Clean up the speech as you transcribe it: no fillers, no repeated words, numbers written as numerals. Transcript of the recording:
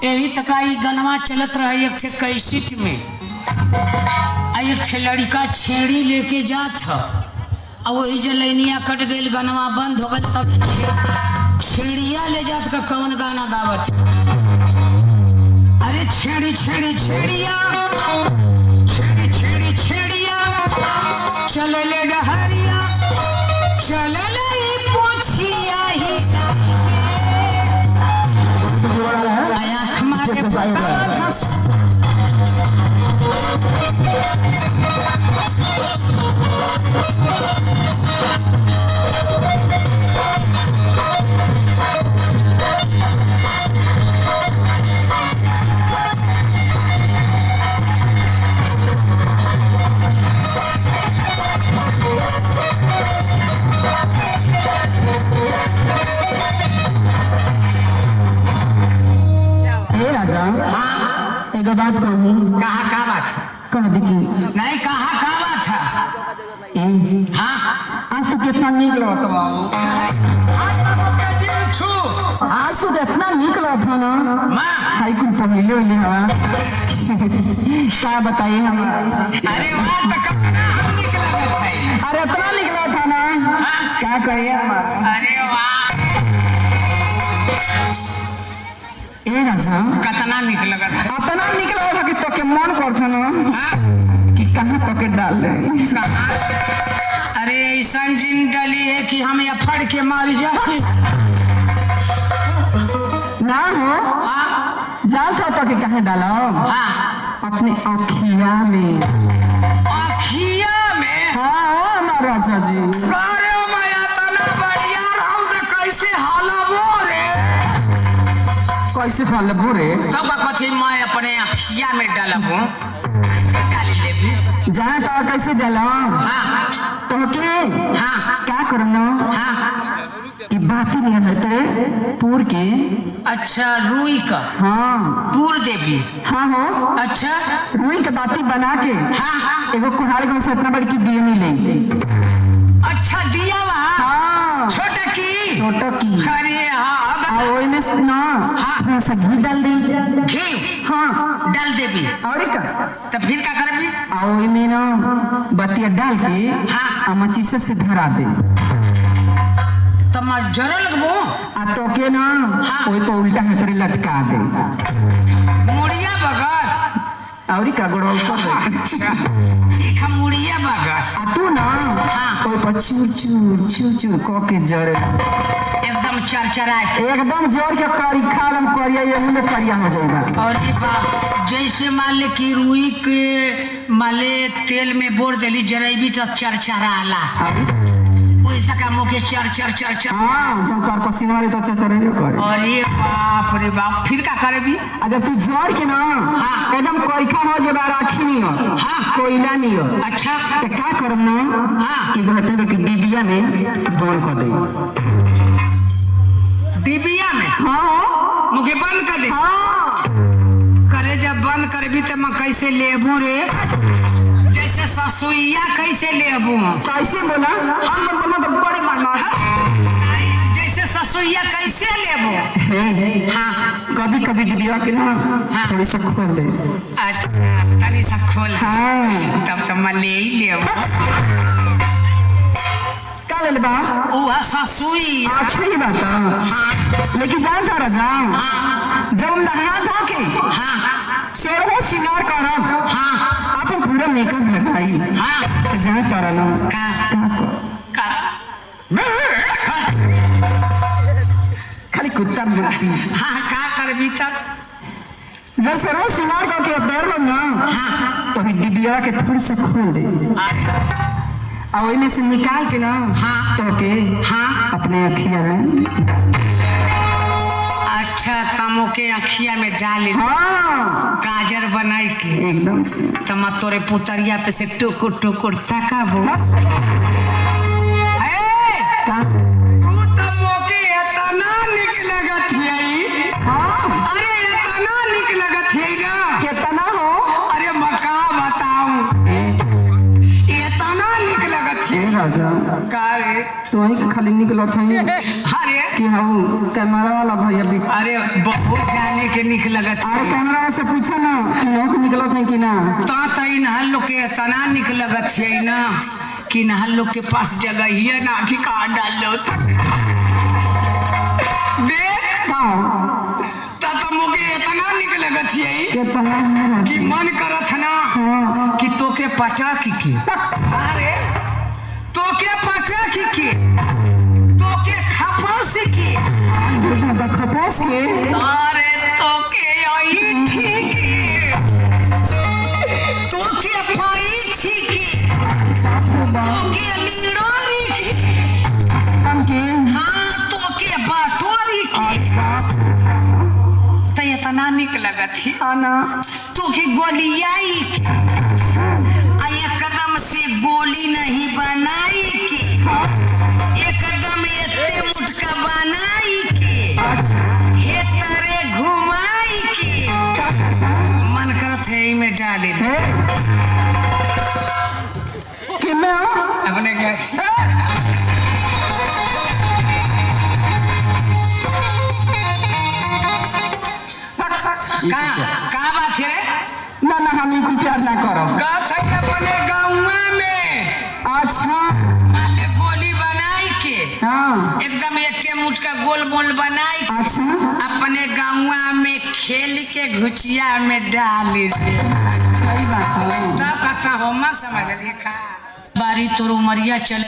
यही तकाई गनवा चलत रहा एक थे कैसेट में। एक थे लड़का छेड़ी लेके जात ह और वही जलैनिया कट गई, गनवा बंद हो गई। तब छेड़िया ले जात का कौन गाना गावत, अरे छेड़ी छेड़ी छेड़िया, छेड़ी छेड़ी छेड़िया, चले ले डहरिया, चले ले पोछिया ही आँख मार के एगो बात कहूँ। कहाँ का बात कह देखी नहीं, कहाँ का बात था। हाँ आज तो कितना नीक लगत बा, आज तो कितना नीक लगत हो ना। हाई कुल पहले होने हवा क्या बताइए हम। अरे वाह तो कितना नीक लगत है। अरे इतना नीक लगत था ना, क्या कहिए हमारा। अरे वाह ए राजा कितना नीक लगत है। इतना नीक लगत है कि तो के मन करत ना कि कहाँ तो के डाल ले। अरे ऐसा जिन डली है कि हम ये फड़ के मार जाए ना हो। जान तो के कहाँ डालो, अपने अखिया में। अखिया में? हाँ हमारा राजा जी। अरे मैं इतना बढ़िया रहूं तो कैसे हालबो रे, कैसे हालबो रे। तब कथी मैं अपने अखिया में डालबो, कैसे डाल लेबी। जान तो कैसे डालो तो के क्या करना। कि बात नहीं है पूर के। अच्छा रुई का? हाँ पूर देवी। हाँ हो। अच्छा रुई के बाती बना के एगो कुहाड़ी में से इतना बड़ी की दिए नहीं ले। अच्छा दिया वहाँ। हाँ छोटा की। छोटा की। अरे हाँ वही में ना थोड़ा सा घी डाल दी। घी? हाँ डाल देवी। और क्या तो फिर क्या करबी? वही में ना बतिया डाल के मचीसे से भरा दे। तमार जरा लगबो आ तो के ना वही को उल्टा हाथ लटका दे। मुड़िया बगर और का गोड़ ऊपर सीख मुड़िया बगर। आ तू ना वही पर चूर चूर चूर चूर को के जड़ एकदम चरचरा एकदम जोर के करी खालम करिया ये मुंह करिया हो जाएगा। और ये बात जैसे मान ले कि रुई के माले तेल में बोर देली जरेबी तो चरचरा आला मुके चर चर चर चर। हाँ जब तार पसीना वाले तो चर चर करे। अरे बाप रे बाप, फिर क्या करेबी? जब तू जोड़ के ना एकदम कोईखा हो जे राखी नहीं हो, कोयला नहीं हो। अच्छा तो क्या करब ना कि घटे के डिबिया में बंद कर दे। डिबिया में? हाँ मुके बंद कर दे। हाँ करे जब बंद करबी तो मैं कैसे लेबू रे? जैसे ससुइया कैसे लेबू? कैसे बोला हम बोला तो बड़ी मार। जैसे ससुइया कैसे लेबू? हाँ कभी कभी डिबिया के ना थोड़ी सा खोल दे। अच्छा तनी सा खोल। हाँ तब तो मैं ले ही लेबू। क्या ले बा? वो ससुई। अच्छी ही बात है। लेकिन जानता रह जाओ जब हम नहा धो के शेरवा श्रृंगार करब अपन पूरा मेकअप लगाई तो जानता रह ना खाली कुत्ता बोलती। का करबी तब? जब शेरवा श्रृंगार करके उतर लो ना तो डिबिया के थोड़ी सा खोल दे और वही में से निकाल के ना तो के अपने अखिया में। अच्छा तमो के अखिया में डाल काजर बनाई के एकदम से तम तोरे पुतरिया पे से टुकुर टुकुर तकाबो। तू तमो के इतना निक लगत है। अरे इतना निक लगत है ना। कितना हो? अरे मका बताऊं इतना निक लगत है राजा का रे। तो वही के खाली निकलत है अरे कि हम कैमरा वाला भैया भी अरे बहुत जाने के निक लगत अरे कैमरा से पूछा ना कि नौक निकलत है कि ना तई नहल लोग के तना निक लगत है ना कि नहल लोग के पास जगह ही ना कि कहाँ डाल लो देख मुझे इतना निक लगत है कितना कि मन करत ना कि तोके पटाख के अरे तोके पटाख के तोके खपास के खपास के अरे तोके आई ठीक तोके पाई ठीक तोके लीड़ोरी हम के हाँ तोके बाटोरी तो इतना निक लगत है आना तोके गोलियाई एकदम से गोली नहीं बनाई के एकदम एते मुटका बनाई के हे तरे घुमाई के मन करत है में डाले कि मैं अपने गैस का बात है रे ना ना हम इनको प्यार ना करो अपने गाँव में अच्छा गोली बनाई के हाँ एकदम एक मुठ का गोल मोल बनाई अच्छा अपने गाँव में खेल के घुचिया में डाल दे सही बात है सब कथा हो समझ लिखा बारी तोर उमरिया चल